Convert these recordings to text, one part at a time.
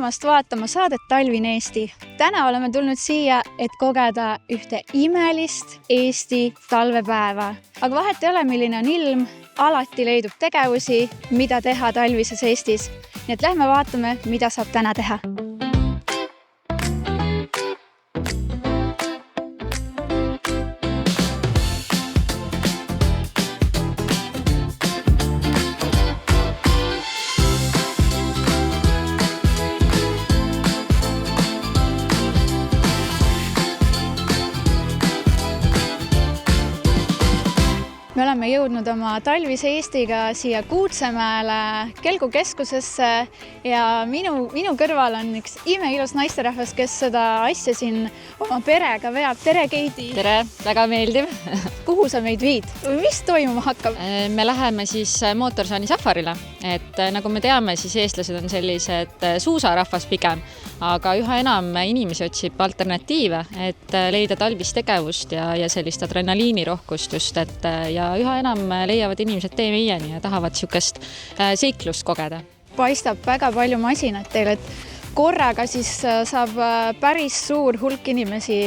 tulemast vaatama saadet Talvine Eesti. Täna oleme tulnud siia, et kogeda ühte imelist Eesti talvepäeva. Aga vahet ei ole, milline on ilm, alati leidub tegevusi, mida teha talvises Eestis. Nii et lähme vaatame, mida saab täna teha. Me oleme jõudnud oma talvise Eestiga siia Kuutsemäele Kelgu keskusesse ja minu kõrval on üks imeilus naisterahvas, kes seda asja siin oma perega veab. Tere, Keidi! Tere, väga meeldiv! Kuhu sa meid viid? Mis toimuma hakkab? Me läheme siis mootorsaani safarile, et nagu me teame, siis eestlased on sellised suusarahvas pigem, aga üha enam inimesi otsib alternatiive, et leida talvist tegevust ja sellist adrenaliinirohkust just, et ja üha enam leiavad inimesed tee meieni ja tahavad siukest seiklust kogeda. Paistab väga palju masinat teil, et korraga siis saab päris suur hulk inimesi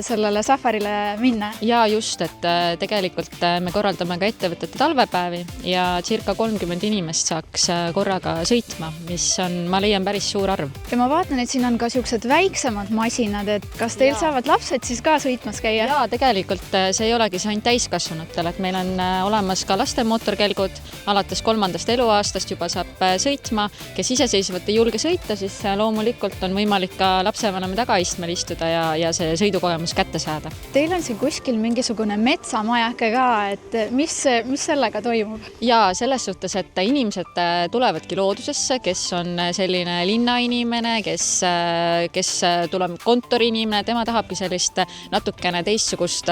sellele safarile minna. Ja just, et tegelikult me korraldame ka ettevõtete talvepäevi ja circa 30 inimest saaks korraga sõitma, mis on, ma leian, päris suur arv. Ja ma vaatan, et siin on ka siuksed väiksemad masinad, et kas teil saavad lapsed siis ka sõitmas käia? Ja tegelikult see ei olegi see ainult täiskasvanutel, et meil on olemas ka laste mootorkelgud, alates 3. eluaastast juba saab sõitma, kes iseseisvalt ei julge sõita, siis loomulikult on võimalik ka lapsevanema tagaistmel istuda ja see sõidukogemus kätte saada. Teil on siin kuskil mingisugune metsamajake ka, et mis sellega toimub? Ja selles suhtes, et inimesed tulevadki loodusesse, kes on selline linnainimene, kes tuleb kontoriinimene, tema tahabki sellist natukene teistsugust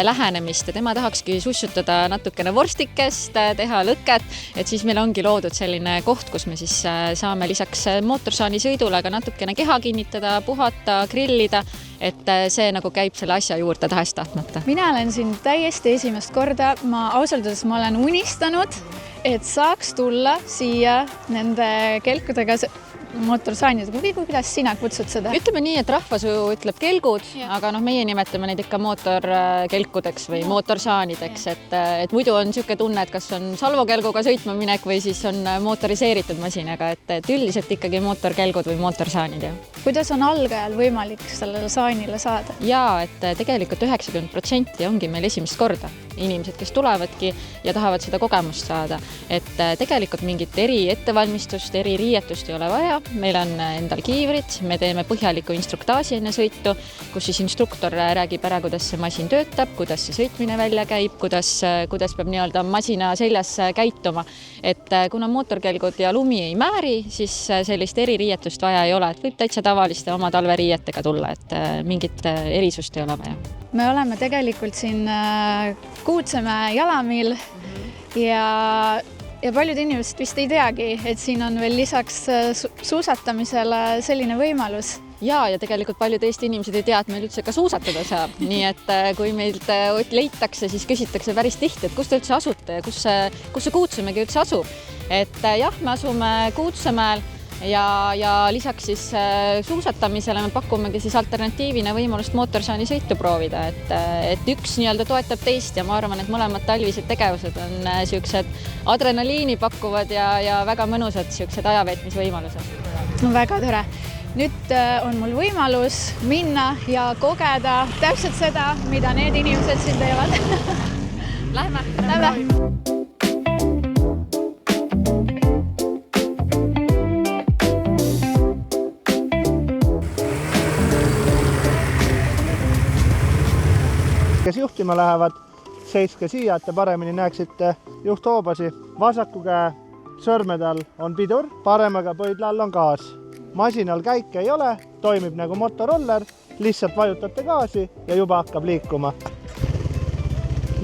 lähenemist ja tema tahakski sussutada natukene vorstikest, teha lõket, et siis meil ongi loodud selline koht, kus me siis saame lisaks mootorsaani sõidule ka natukene keha kinnitada, puhata, grillida, et see nagu käib selle asja juurde tahes-tahtmata. Mina olen siin täiesti esimest korda, ma olen unistanud, et saaks tulla siia nende kelkudega mootorsaanid. Kuidas sina kutsud seda? Ütleme nii, et rahvasuu ütleb kelgud, aga meie nimetame neid ikka mootorkelkudeks või mootorsaanideks, et muidu on siuke tunne, et kas on salvokelguga sõitma minek või siis on mootoriseeritud masinaga, et üldiselt ikkagi mootorkelgud või mootorsaanid. Kuidas on algajal võimalik sellele saanile saada? Ja, et tegelikult 90% ongi meil esimest korda inimesed, kes tulevadki ja tahavad seda kogemust saada, et tegelikult mingit eri ettevalmistust, eri riietust ei ole vaja. Meil on endal kiivrid, me teeme põhjaliku instruktaaži enne sõitu, kus siis instruktor räägib ära, kuidas see masin töötab, kuidas see sõitmine välja käib, kuidas peab nii-öelda masina seljas käituma. Et kuna mootorkelgud ja lumi ei määri, siis sellist eririietust vaja ei ole, et võib täitsa tavaliste oma talveriietega tulla, et mingit erisust ei ole vaja. Me oleme tegelikult siin Kuutsemäe jalamiil ja paljud inimesed vist ei teagi, et siin on veel lisaks suusatamisele selline võimalus. Ja tegelikult paljud Eesti inimesed ei tea, et meil üldse ka suusatada saab. Nii et kui meilt leitakse, siis küsitakse päris tihti, et kus te üldse asute ja kus see Kuutsemägi üldse asub. Et jah, me asume Kuutsemäel ja lisaks siis suusatamisele me pakumegi siis alternatiivina võimalust mootorsaani sõitu proovida, et üks nii-öelda toetab teist ja ma arvan, et mõlemad talvised tegevused on siuksed adrenaliini pakkuvad ja väga mõnusad siuksed ajaveetmisvõimalused. No, väga tore. Nüüd on mul võimalus minna ja kogeda täpselt seda, mida need inimesed siin teevad. Lähme! Kes juhtima lähevad, seiske siia, et te paremini näeksite juhthoobasi. Vasaku käe sõrmede all on pidur, paremaga pöidla all on gaas. Masinal käike ei ole, toimib nagu motoroller, lihtsalt vajutate gaasi ja juba hakkab liikuma.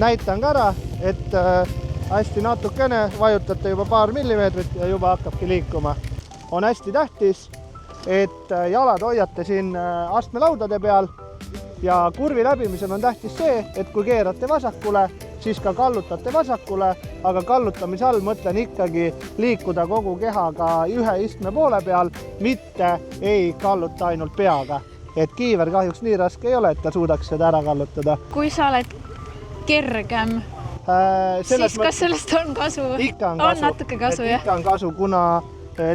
Näitan ka ära, et hästi natukene vajutate juba paar millimeetrit ja juba hakkabki liikuma. On hästi tähtis, et jalad hoiate siin astmelaudade peal ja kurvi läbimisel on tähtis see, et kui keerate vasakule, siis ka kallutate vasakule, aga kallutamise all mõtlen ikkagi liikuda kogu kehaga ühe istme poole peal, mitte ei kalluta ainult peaga. Et kiiver kahjuks nii raske ei ole, et ta suudaks seda ära kallutada. Kui sa oled kergem, siis kas sellest on kasu? Ikka on kasu. On natuke kasu, jah. Ikka on kasu, kuna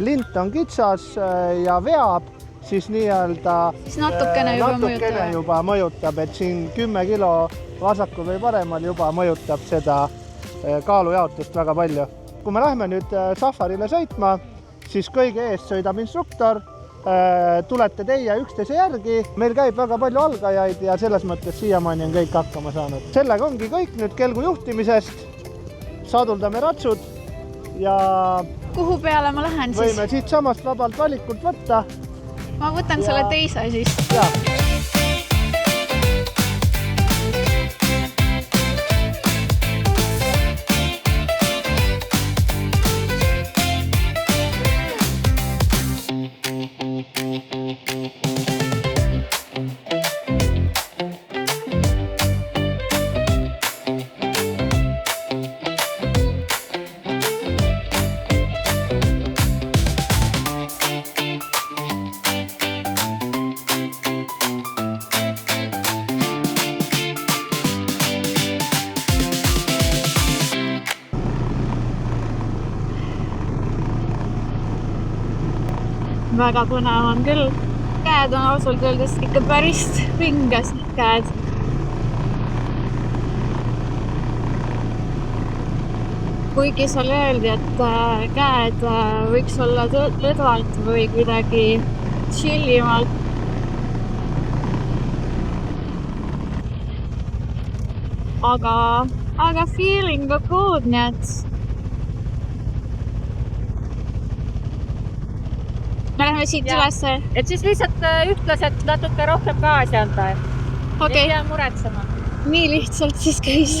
lint on kitsas ja veab, siis nii-öelda siis natukene juba mõjutab, et siin 10 kilo vasakul või paremal juba mõjutab seda kaalujaotust väga palju. Kui me lähme nüüd safarile sõitma, siis kõige eest sõidab instruktor, tulete teie üksteise järgi. Meil käib väga palju algajaid ja selles mõttes siiamaani on kõik hakkama saanud. Sellega ongi kõik nüüd kelgu juhtimisest. Saduldame ratsud ja kuhu peale ma lähen siis? Võime siit samast vabalt valikult võtta. Ma võtan selle teise siis. Ja. Väga põnev on küll. Käed on ausalt öeldes ikka päris pinges käed. Kuigi seal öeldi, et käed võiks olla lõdvalt või kuidagi chillimalt. Aga feeling on good, nii et me läheme siit ülesse. Et siis lihtsalt ütlesid natuke rohkem gaasi anda. Okei. Ei pea muretsema. Nii lihtsalt siis käis.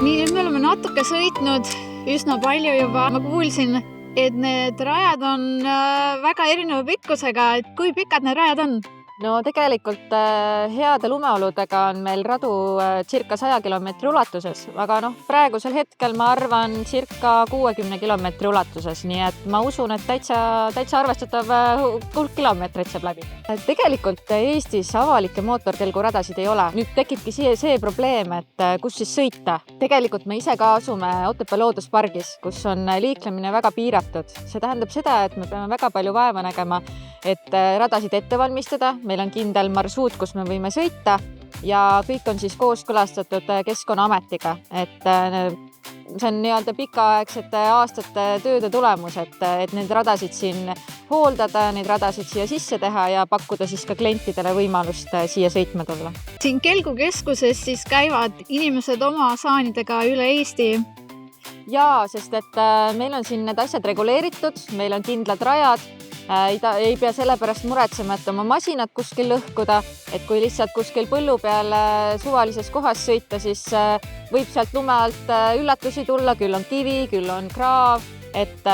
Nii, nüüd me oleme natuke sõitnud üsna palju juba. Ma kuulsin, et need rajad on väga erineva pikkusega. Et kui pikad need rajad on? No tegelikult heade lumeoludega on meil radu circa 100 kilomeetri ulatuses, aga praegusel hetkel ma arvan circa 60 kilomeetri ulatuses, nii et ma usun, et täitsa arvestatav hulk kilomeetreid saab läbi. Tegelikult Eestis avalikke mootorkelguradasid ei ole. Nüüd tekibki see probleem, et kus siis sõita. Tegelikult me ise ka asume Otepää looduspargis, kus on liiklemine väga piiratud. See tähendab seda, et me peame väga palju vaeva nägema, et radasid ette valmistada. Meil on kindel marsruut, kus me võime sõita ja kõik on siis kooskõlastatud Keskkonnaametiga. Et see on nii-öelda pikaaegsete aastate tööde tulemus, et need radasid siin hooldada, neid radasid siia sisse teha ja pakkuda siis ka klientidele võimalust siia sõitma tulla. Siin Kelgukeskuses siis käivad inimesed oma saanidega üle Eesti. Jaa, sest et meil on siin need asjad reguleeritud, meil on kindlad rajad. Ei pea selle pärast muretsema, et oma masinad kuskil lõhkuda, et kui lihtsalt kuskil põllu peal suvalises kohas sõita, siis võib sealt lume alt üllatusi tulla, küll on kivi, küll on kraav, et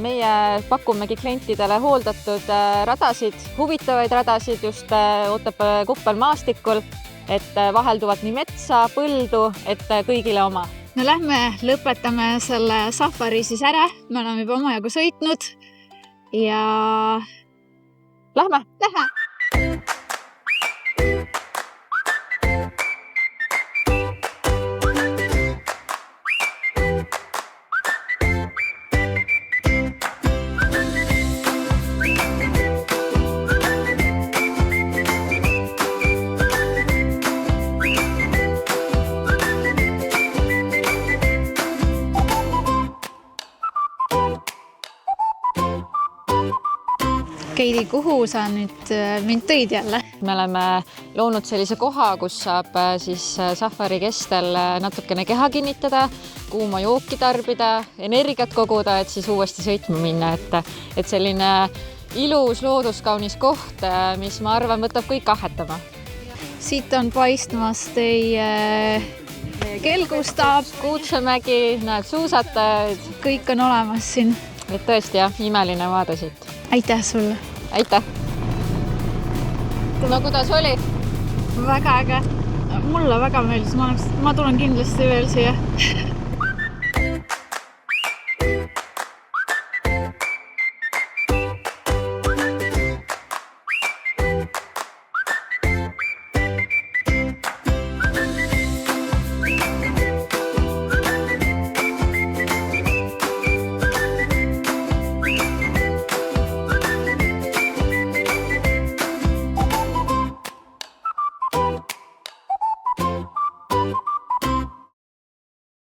meie pakumegi klientidele hooldatud radasid, huvitavaid radasid just Otepää kuppelmaastikul, et vahelduvad nii metsa, põldu, et kõigile oma. No lähme lõpetame selle safari siis ära, me oleme juba omajagu sõitnud. Ja lähme. Keidi, kuhu sa nüüd mind tõid jälle? Me oleme loonud sellise koha, kus saab siis safari kestel natukene keha kinnitada, kuuma jooki tarbida, energiat koguda, et siis uuesti sõitma minna, et selline ilus looduskaunis koht, mis ma arvan, võtab kõik ahhetama. Siit on paistmas teie kelgustaap, Kuutsemägi, näed suusatajaid. kõik on olemas siin. Et tõesti jah, imeline vaade siit. Aitäh sulle! Aitäh! No kuidas oli? Väga äge. Mulle väga meeldis, ma tulen kindlasti veel siia.